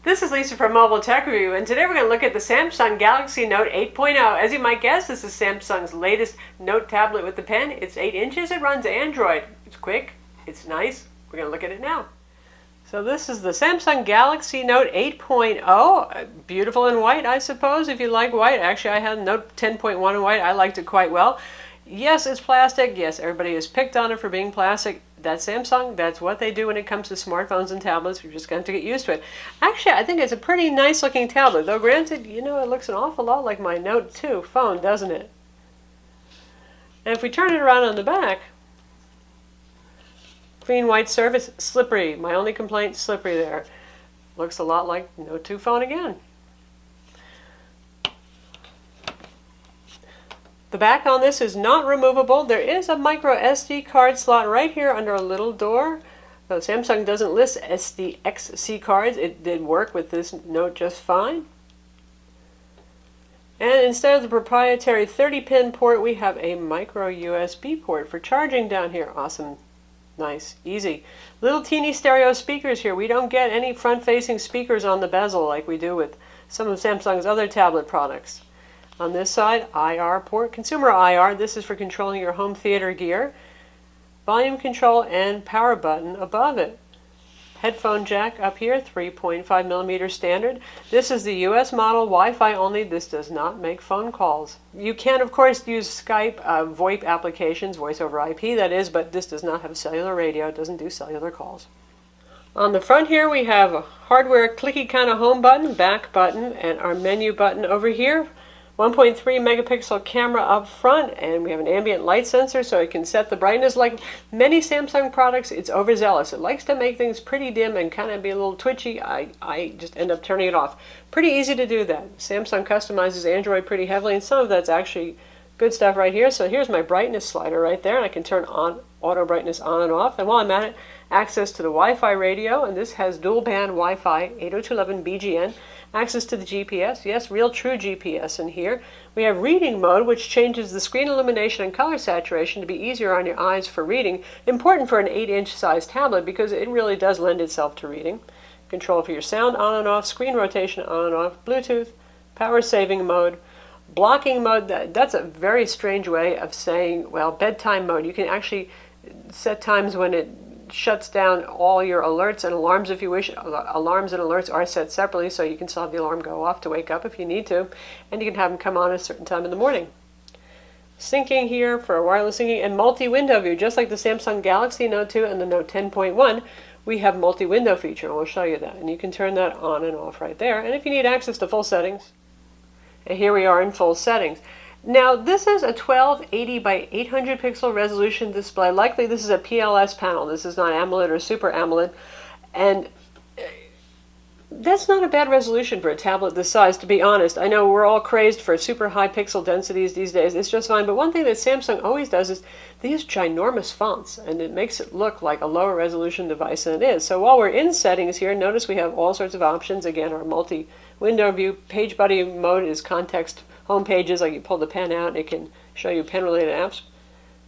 This is Lisa from Mobile Tech Review, and today we're going to look at the Samsung Galaxy Note 8.0. As you might guess, this is Samsung's latest Note tablet with the pen. It's 8 inches, it runs Android. It's quick, it's nice. We're going to look at it now. So this is the Samsung Galaxy Note 8.0. Beautiful in white, I suppose, if you like white. Actually, I had Note 10.1 in white. I liked it quite well. Yes, it's plastic. Yes, everybody has picked on it for being plastic. That's Samsung. That's what they do when it comes to smartphones and tablets. We're just going to get used to it. Actually, I think it's a pretty nice looking tablet. Though granted, you know, it looks an awful lot like my Note 2 phone, doesn't it? And if we turn it around on the back, clean white surface, slippery. My only complaint, slippery there. Looks a lot like Note 2 phone again. The back on this is not removable. There is a micro SD card slot right here under a little door. Though Samsung doesn't list SDXC cards, it did work with this Note just fine. And instead of the proprietary 30-pin port, we have a micro USB port for charging down here. Awesome. Nice. Easy. Little teeny stereo speakers here. We don't get any front-facing speakers on the bezel like we do with some of Samsung's other tablet products. On this side, IR port, consumer IR. This is for controlling your home theater gear. Volume control and power button above it. Headphone jack up here, 3.5 millimeter standard. This is the US model, Wi-Fi only. This does not make phone calls. You can, of course, use Skype, VoIP applications, voice over IP that is, but this does not have cellular radio. It doesn't do cellular calls. On the front here, we have a hardware clicky kind of home button, back button, and our menu button over here. 1.3 megapixel camera up front, and we have an ambient light sensor so it can set the brightness. Like many Samsung products, it's overzealous. It likes to make things pretty dim and kind of be a little twitchy. I just end up turning it off. Pretty easy to do that. Samsung customizes Android pretty heavily, and some of that's actually good stuff right here. So here's my brightness slider right there, and I can turn on auto brightness on and off. And while I'm at it, access to the Wi-Fi radio, and this has dual band Wi-Fi 802.11bgn. Access to the GPS, yes, real true GPS in here. We have reading mode, which changes the screen illumination and color saturation to be easier on your eyes for reading. Important for an 8-inch size tablet because it really does lend itself to reading. Control for your sound on and off, screen rotation on and off, Bluetooth, power saving mode, blocking mode. That's a very strange way of saying, well, bedtime mode. You can actually set times when it shuts down all your alerts and alarms if you wish. Alarms and alerts are set separately, so you can still have the alarm go off to wake up if you need to, and you can have them come on at a certain time in the morning. Syncing here for wireless syncing and multi-window view. Just like the Samsung Galaxy Note 2 and the Note 10.1, we have multi-window feature, and we'll show you that. And you can turn that on and off right there. And if you need access to full settings, and here we are in full settings. Now, this is a 1280 by 800 pixel resolution display. Likely this is a PLS panel. This is not AMOLED or Super AMOLED. And that's not a bad resolution for a tablet this size, to be honest. I know we're all crazed for super high pixel densities these days. It's just fine. But one thing that Samsung always does is they use ginormous fonts, and it makes it look like a lower resolution device than it is. So while we're in settings here, notice we have all sorts of options. Again, our multi-window view. Page buddy mode is context home pages, like you pull the pen out, it can show you pen-related apps.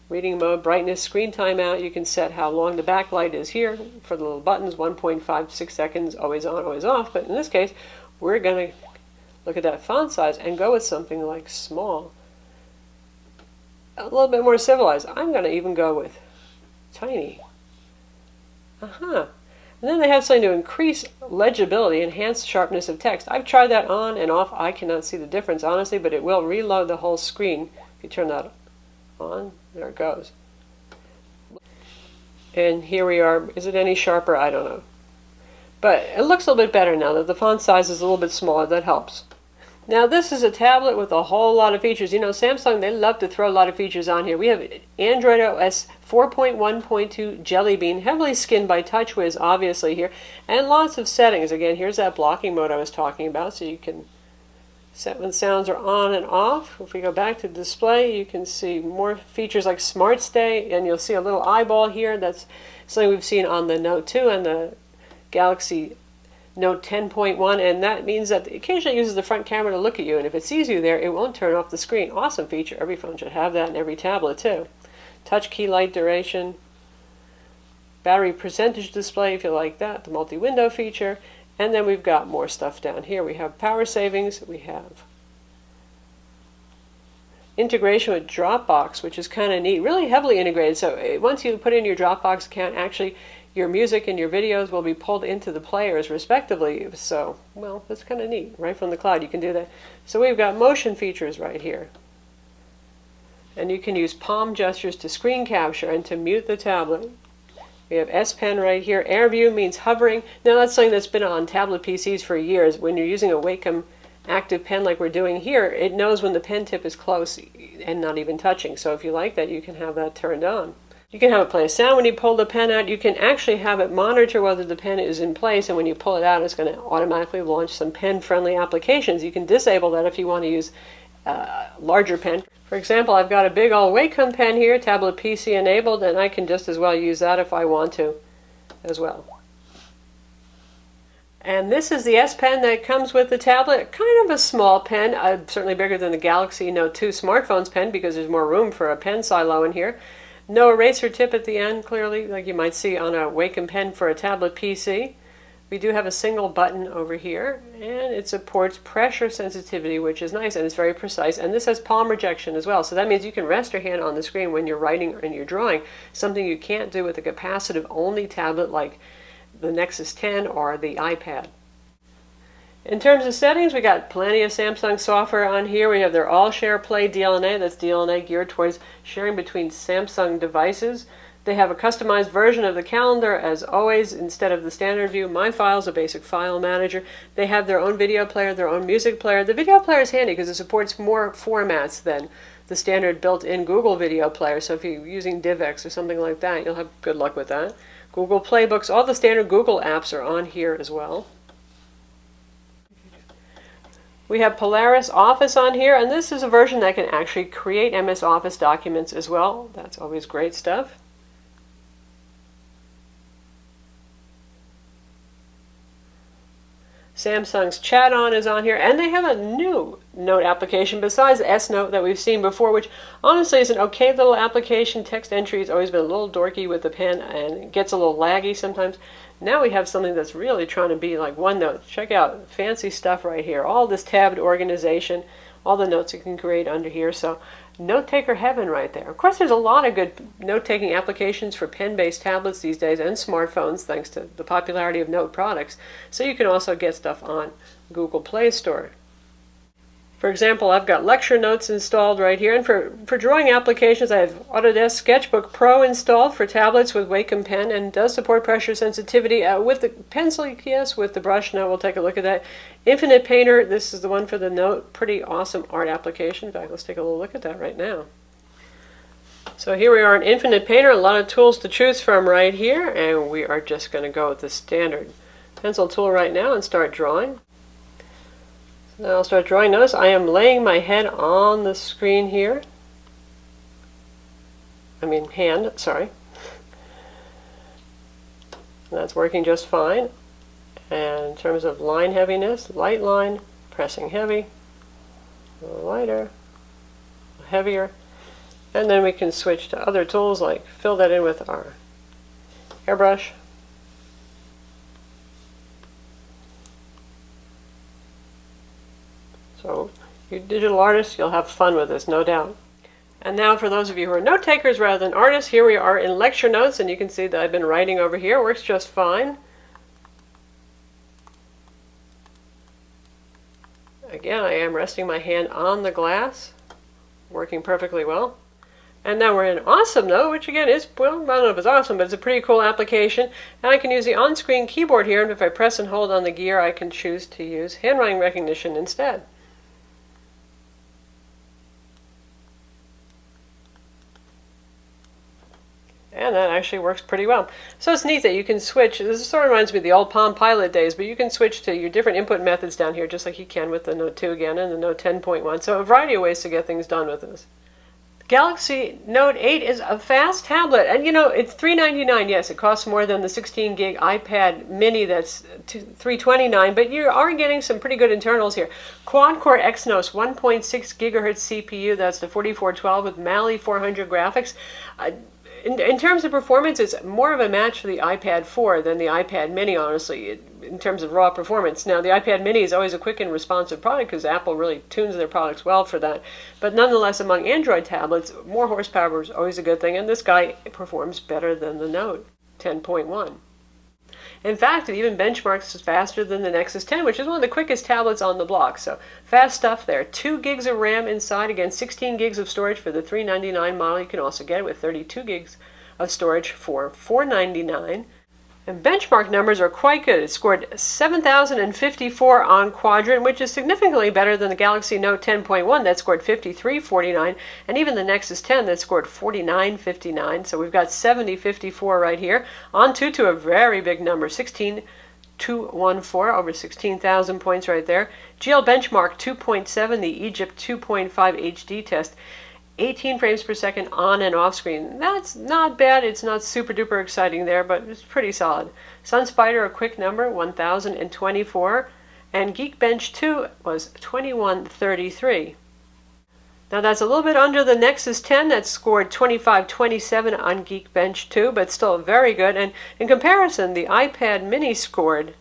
Reading mode, brightness, screen timeout. You can set how long the backlight is here for the little buttons, 1.56 seconds, always on, always off. But in this case, we're going to look at that font size and go with something like small. A little bit more civilized. I'm going to even go with tiny. And then they have something to increase legibility, enhance sharpness of text. I've tried that on and off. I cannot see the difference, honestly, but it will reload the whole screen. If you turn that on, there it goes. And here we are. Is it any sharper? I don't know. But it looks a little bit better now that the font size is a little bit smaller. That helps. Now, this is a tablet with a whole lot of features. You know, Samsung, they love to throw a lot of features on here. We have Android OS 4.1.2 Jelly Bean, heavily skinned by TouchWiz, obviously, here, and lots of settings. Again, here's that blocking mode I was talking about, so you can set when sounds are on and off. If we go back to display, you can see more features like Smart Stay, and you'll see a little eyeball here. That's something we've seen on the Note 2 and the Galaxy Note 10.1, and that means that it occasionally uses the front camera to look at you, and if it sees you there, it won't turn off the screen. Awesome feature. Every phone should have that, and every tablet too. Touch key light duration, battery percentage display if you like that, the multi-window feature, And then we've got more stuff down here. We have power savings, we have integration with Dropbox, which is kind of neat, really heavily integrated. So once you put in your Dropbox account, actually your music and your videos will be pulled into the players respectively. So, well, that's kind of neat. Right from the cloud you can do that. So we've got motion features right here. And you can use palm gestures to screen capture and to mute the tablet. We have S Pen right here. Air view means hovering. Now that's something that's been on tablet PCs for years. When you're using a Wacom active pen like we're doing here, it knows when the pen tip is close and not even touching. So if you like that, you can have that turned on. You can have it play a sound when you pull the pen out. You can actually have it monitor whether the pen is in place, and when you pull it out, it's going to automatically launch some pen-friendly applications. You can disable that if you want to use a larger pen. For example, I've got a big old Wacom pen here, tablet PC enabled, and I can just as well use that if I want to as well. And this is the S Pen that comes with the tablet. Kind of a small pen, certainly bigger than the Galaxy Note 2 smartphone's pen because there's more room for a pen silo in here. No eraser tip at the end, clearly, like you might see on a Wacom pen for a tablet PC. We do have a single button over here, and it supports pressure sensitivity, which is nice, and it's very precise. And this has palm rejection as well, so that means you can rest your hand on the screen when you're writing and you're drawing, something you can't do with a capacitive-only tablet like the Nexus 10 or the iPad. In terms of settings, we got plenty of Samsung software on here. We have their All Share Play DLNA. That's DLNA geared towards sharing between Samsung devices. They have a customized version of the calendar, as always, instead of the standard view. My Files, a basic file manager. They have their own video player, their own music player. The video player is handy because it supports more formats than the standard built-in Google video player. So if you're using DivX or something like that, you'll have good luck with that. Google Playbooks, all the standard Google apps are on here as well. We have Polaris Office on here, and this is a version that can actually create MS Office documents as well. That's always great stuff. Samsung's Chat On is on here, and they have a new Note application besides the S Note that we've seen before, which honestly is an okay little application. Text entry has always been a little dorky with the pen, and it gets a little laggy sometimes. Now we have something that's really trying to be like OneNote. Check out fancy stuff right here. All this tabbed organization, all the notes you can create under here. So note-taker heaven right there. Of course, there's a lot of good note-taking applications for pen-based tablets these days and smartphones, thanks to the popularity of Note products. So you can also get stuff on Google Play Store. For example, I've got lecture notes installed right here, and for drawing applications, I have Autodesk Sketchbook Pro installed for tablets with Wacom pen, and does support pressure sensitivity with the pencil, yes, with the brush. Now we'll take a look at that. Infinite Painter, this is the one for the Note. Pretty awesome art application. In fact, let's take a little look at that right now. So here we are in Infinite Painter, a lot of tools to choose from right here, and we are just going to go with the standard pencil tool right now and start drawing. Now I'll start drawing. Notice I am laying my head on the screen here. Hand, sorry. And that's working just fine. And in terms of line heaviness, light line, pressing heavy, a little lighter, heavier. And then we can switch to other tools like fill that in with our airbrush. So, you digital artists, you'll have fun with this, no doubt. And now for those of you who are note takers rather than artists, here we are in lecture notes, and you can see that I've been writing over here. It works just fine. Again, I am resting my hand on the glass, working perfectly well. And now we're in Awesome Note, which again is, well, I don't know if it's awesome, but it's a pretty cool application. And I can use the on-screen keyboard here, and if I press and hold on the gear, I can choose to use handwriting recognition instead. And that actually works pretty well. So it's neat that you can switch. This sort of reminds me of the old Palm Pilot days, but you can switch to your different input methods down here, just like you can with the Note 2 again and the Note 10.1. So a variety of ways to get things done with this. Galaxy Note 8 is a fast tablet, and you know, it's $399. Yes, it costs more than the 16 gig iPad mini that's $329, but you are getting some pretty good internals here. Quad-core Exynos 1.6 gigahertz CPU, that's the 4412 with Mali 400 graphics. in terms of performance, it's more of a match for the iPad 4 than the iPad mini, honestly, in terms of raw performance. Now, the iPad mini is always a quick and responsive product because Apple really tunes their products well for that. But nonetheless, among Android tablets, more horsepower is always a good thing, and this guy performs better than the Note 10.1. In fact, it even benchmarks faster than the Nexus 10, which is one of the quickest tablets on the block. So fast stuff there. 2 gigs of RAM inside. Again, 16 gigs of storage for the $399 model. You can also get it with 32 gigs of storage for $499. And benchmark numbers are quite good. It scored 7,054 on Quadrant, which is significantly better than the Galaxy Note 10.1 that scored 5349, and even the Nexus 10 that scored 4959. So we've got 7054 right here. On to a very big number, 16214, over 16,000 points right there. GL Benchmark 2.7, the Egypt 2.5 HD test. 18 frames per second on and off screen. That's not bad. It's not super duper exciting there, but it's pretty solid. SunSpider, a quick number, 1024. And Geekbench 2 was 2133. Now that's a little bit under the Nexus 10 that scored 2527 on Geekbench 2, but still very good. And in comparison, the iPad mini scored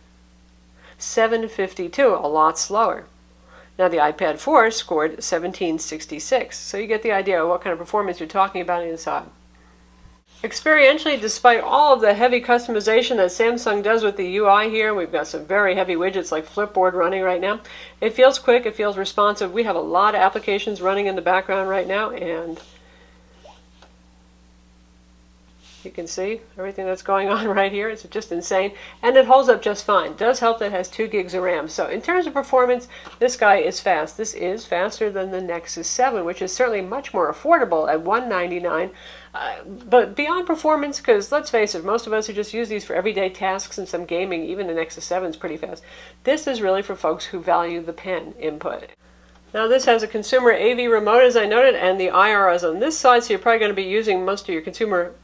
752, a lot slower. Now the iPad 4 scored 1766, so you get the idea of what kind of performance you're talking about inside. Experientially, despite all of the heavy customization that Samsung does with the UI here, we've got some very heavy widgets like Flipboard running right now. It feels quick, it feels responsive. We have a lot of applications running in the background right now, and you can see everything that's going on right here. It's just insane. And it holds up just fine. It does help that it has 2 gigs of RAM. So in terms of performance, this guy is fast. This is faster than the Nexus 7, which is certainly much more affordable at $199. But beyond performance, because let's face it, most of us who just use these for everyday tasks and some gaming, even the Nexus 7 is pretty fast. This is really for folks who value the pen input. Now this has a consumer AV remote, as I noted, and the IR is on this side, so you're probably going to be using most of your consumer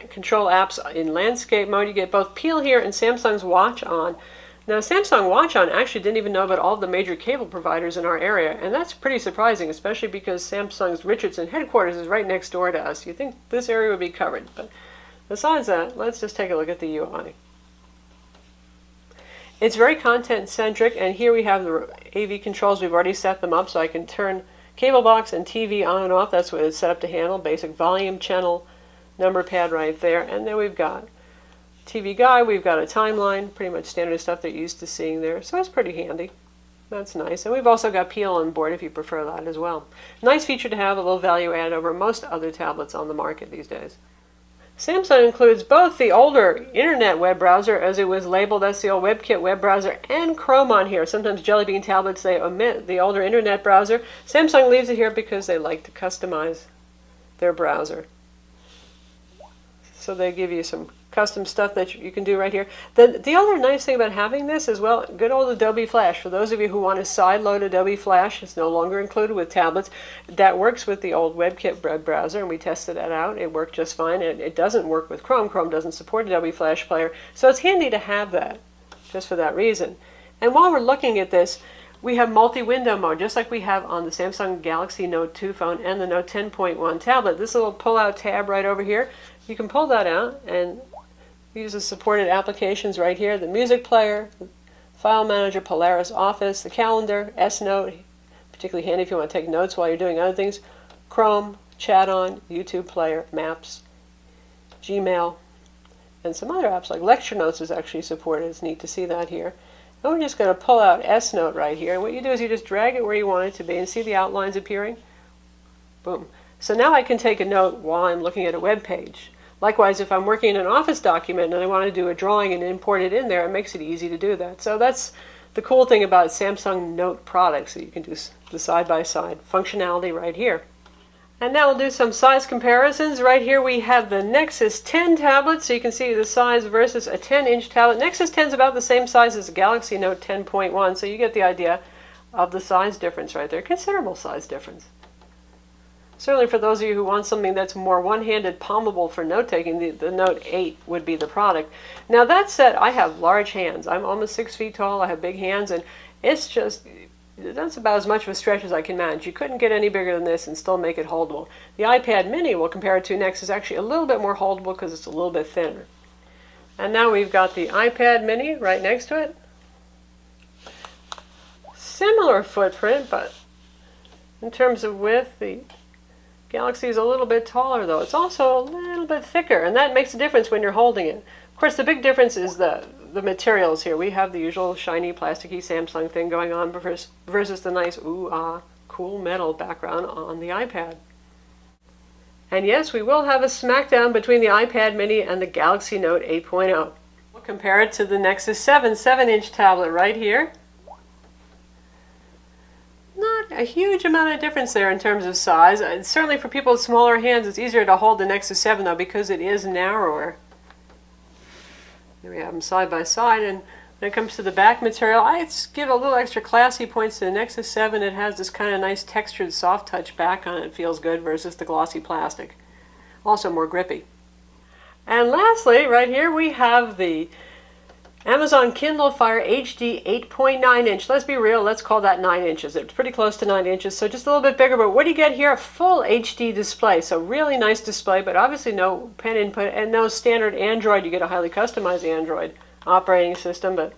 control apps in landscape mode. You get both Peel here and Samsung's Watch On. Now Samsung Watch On actually didn't even know about all the major cable providers in our area, and that's pretty surprising, especially because Samsung's Richardson headquarters is right next door to us. You'd think this area would be covered, but besides that, let's just take a look at the UI. It's very content-centric, and here we have the AV controls. We've already set them up, so I can turn cable box and TV on and off. That's what it's set up to handle. Basic volume, channel, number pad right there, and then we've got TV guide, we've got a timeline, pretty much standard stuff they're used to seeing there, so it's pretty handy. That's nice. And we've also got Peel on board if you prefer that as well. Nice feature to have, a little value add over most other tablets on the market these days. Samsung includes both the older Internet web browser, as it was labeled, that's the old WebKit web browser, and Chrome on here. Sometimes Jelly Bean tablets, they omit the older Internet browser. Samsung leaves it here because they like to customize their browser. So they give you some custom stuff that you can do right here. The other nice thing about having this as well, good old Adobe Flash. For those of you who want to sideload Adobe Flash, it's no longer included with tablets. That works with the old WebKit web browser, and we tested that out. It worked just fine. It doesn't work with Chrome. Chrome doesn't support Adobe Flash Player, so it's handy to have that, just for that reason. And while we're looking at this, we have multi-window mode, just like we have on the Samsung Galaxy Note 2 phone and the Note 10.1 tablet. This little pull-out tab right over here, you can pull that out and use the supported applications right here. The music player, the file manager, Polaris Office, the calendar, S-Note, particularly handy if you want to take notes while you're doing other things, Chrome, Chat On, YouTube player, Maps, Gmail, and some other apps like Lecture Notes is actually supported. It's neat to see that here. And we're just going to pull out S-Note right here. And what you do is you just drag it where you want it to be and see the outlines appearing. Boom. So now I can take a note while I'm looking at a web page. Likewise, if I'm working in an Office document and I want to do a drawing and import it in there, it makes it easy to do that. So that's the cool thing about Samsung Note products, that you can do the side-by-side functionality right here. And now we'll do some size comparisons. Right here we have the Nexus 10 tablet, so you can see the size versus a 10-inch tablet. Nexus 10 is about the same size as the Galaxy Note 10.1, so you get the idea of the size difference right there. Considerable size difference. Certainly for those of you who want something that's more one-handed, palmable for note-taking, the Note 8 would be the product. Now that said, I have large hands. I'm almost 6 feet tall, I have big hands, and it's just That's about as much of a stretch as I can manage. You couldn't get any bigger than this and still make it holdable. The iPad mini we'll compare it to next is actually a little bit more holdable because it's a little bit thinner. And now we've got the iPad mini right next to it. Similar footprint, but in terms of width, the Galaxy is a little bit taller though. It's also a little bit thicker, and that makes a difference when you're holding it. Of course, the big difference is the materials here. We have the usual shiny, plasticky Samsung thing going on versus the nice, cool metal background on the iPad. And yes, we will have a smackdown between the iPad mini and the Galaxy Note 8.0. We'll compare it to the Nexus 7 7-inch tablet right here. Not a huge amount of difference there in terms of size. Certainly for people with smaller hands, it's easier to hold the Nexus 7 though because it is narrower. Here we have them side by side, and when it comes to the back material, I give a little extra classy points to the Nexus 7. It has this kind of nice textured soft touch back on it. It feels good versus the glossy plastic. Also more grippy. And lastly, right here we have the Amazon Kindle Fire HD 8.9 inch. Let's be real, let's call that 9 inches. It's pretty close to 9 inches, so just a little bit bigger. But what do you get here? A full HD display. So really nice display, but obviously no pen input and no standard Android. You get a highly customized Android operating system. But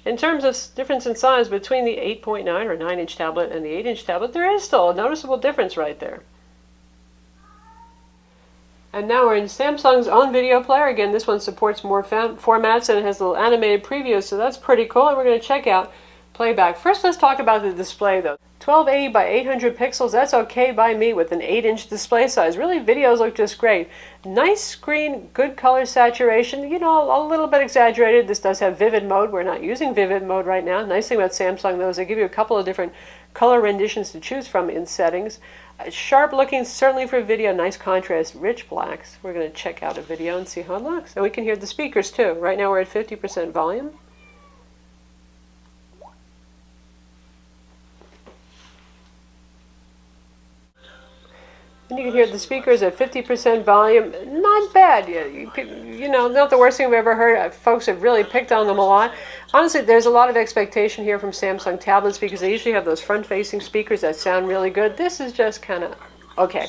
in terms of difference in size between the 8.9 or 9 inch tablet and the 8 inch tablet, there is still a noticeable difference right there. And now we're in Samsung's own video player. Again, this one supports more formats and it has little animated previews, so that's pretty cool. And we're going to check out playback. First, let's talk about the display though. 1280 by 800 pixels, that's okay by me with an 8-inch display size. Really, videos look just great. Nice screen, good color saturation, you know, a little bit exaggerated. This does have vivid mode. We're not using vivid mode right now. Nice thing about Samsung though is they give you a couple of different color renditions to choose from in settings. Sharp looking, certainly for video, nice contrast, rich blacks. We're going to check out a video and see how it looks. And we can hear the speakers too. Right now we're at 50% volume. And you can hear the speakers at 50% volume. Not bad. You know, not the worst thing I've ever heard. Folks have really picked on them a lot. Honestly, there's a lot of expectation here from Samsung tablets because they usually have those front-facing speakers that sound really good. This is just kind of okay.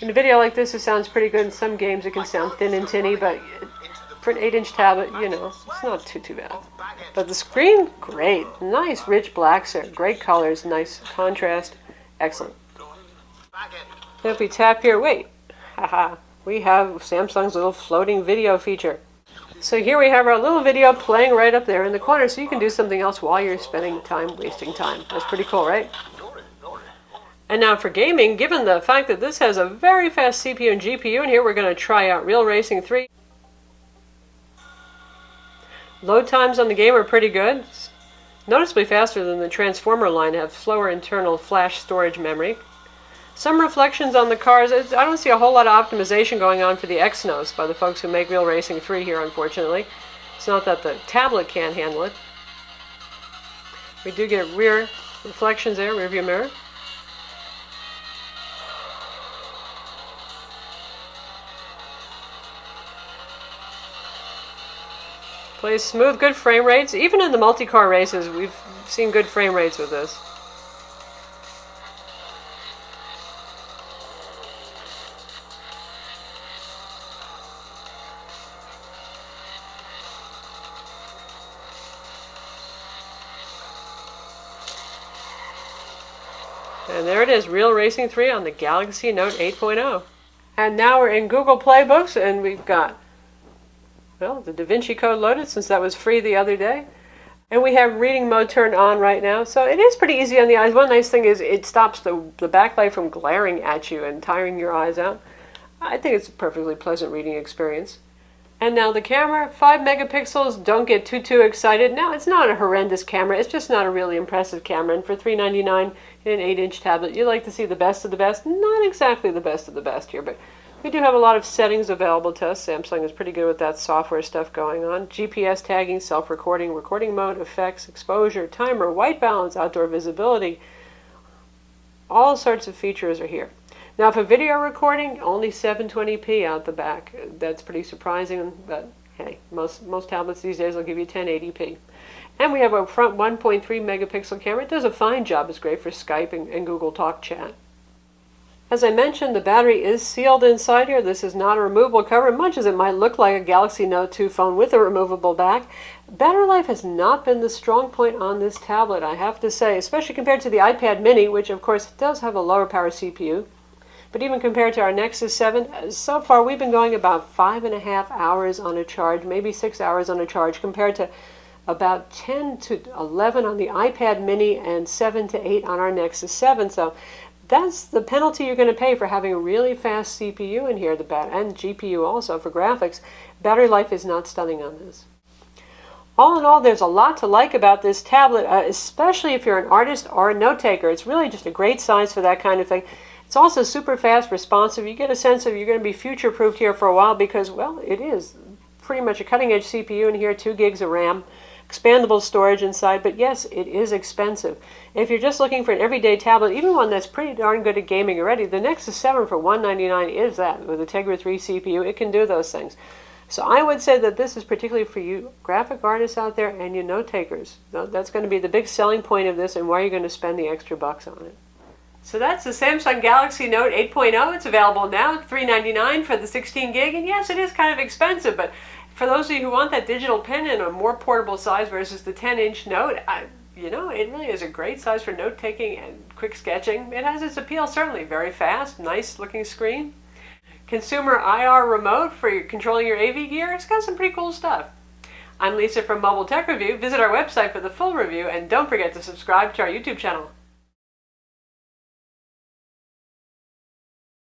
In a video like this, it sounds pretty good. In some games, it can sound thin and tinny, but for an 8-inch tablet, you know, it's not too bad. But the screen, great. Nice, rich blacks there. Great colors, nice contrast. Excellent. If we tap here, wait, haha, we have Samsung's little floating video feature. So here we have our little video playing right up there in the corner, so you can do something else while you're spending time wasting time. That's pretty cool, right? And now for gaming, given the fact that this has a very fast CPU and GPU, and here we're going to try out Real Racing 3. Load times on the game are pretty good. It's noticeably faster than the Transformer line, have slower internal flash storage memory. Some reflections on the cars. I don't see a whole lot of optimization going on for the Exynos by the folks who make Real Racing 3 here, unfortunately. It's not that the tablet can't handle it. We do get rear reflections there, rear view mirror. Plays smooth, good frame rates. Even in the multi-car races, we've seen good frame rates with this. And there it is, Real Racing 3 on the Galaxy Note 8.0. And now we're in Google Play Books, and we've got, well, the Da Vinci Code loaded since that was free the other day. And we have reading mode turned on right now, so it is pretty easy on the eyes. One nice thing is it stops the backlight from glaring at you and tiring your eyes out. I think it's a perfectly pleasant reading experience. And now the camera, 5 megapixels, don't get too excited. Now, it's not a horrendous camera, it's just not a really impressive camera. And for $399 in an 8-inch tablet, you like to see the best of the best. Not exactly the best of the best here, but we do have a lot of settings available to us. Samsung is pretty good with that software stuff going on. GPS tagging, self-recording, recording mode, effects, exposure, timer, white balance, outdoor visibility. All sorts of features are here. Now for video recording, only 720p out the back. That's pretty surprising, but Hey, most tablets these days will give you 1080p. And we have a front 1.3 megapixel camera. It does a fine job. It's great for Skype and Google Talk chat. As I mentioned, the battery is sealed inside here. This is not a removable cover, much as it might look like a Galaxy Note 2 phone with a removable back. Battery life has not been the strong point on this tablet, I have to say, especially compared to the iPad mini, which of course does have a lower power CPU. But even compared to our Nexus 7, so far we've been going about 5.5 hours on a charge, maybe 6 hours on a charge, compared to about 10 to 11 on the iPad mini and 7 to 8 on our Nexus 7. So that's the penalty you're going to pay for having a really fast CPU in here, and GPU also for graphics. Battery life is not stunning on this. All in all, there's a lot to like about this tablet, especially if you're an artist or a note taker. It's really just a great size for that kind of thing. It's also super fast, responsive. You get a sense of you're going to be future-proofed here for a while because, well, it is pretty much a cutting-edge CPU in here, 2 gigs of RAM. Expandable storage inside, but yes, it is expensive. If you're just looking for an everyday tablet, even one that's pretty darn good at gaming already, the Nexus 7 for $199 is that. With a Tegra 3 CPU, it can do those things. So I would say that this is particularly for you graphic artists out there and you note takers. That's going to be the big selling point of this and why you're going to spend the extra bucks on it. So that's the Samsung Galaxy Note 8.0. It's available now, $399 for the 16 gig, and yes, it is kind of expensive, but for those of you who want that digital pen in a more portable size versus the 10-inch Note, it really is a great size for note-taking and quick sketching. It has its appeal, certainly. Very fast, nice-looking screen. Consumer IR remote for controlling your AV gear. It's got some pretty cool stuff. I'm Lisa from Mobile Tech Review. Visit our website for the full review, and don't forget to subscribe to our YouTube channel.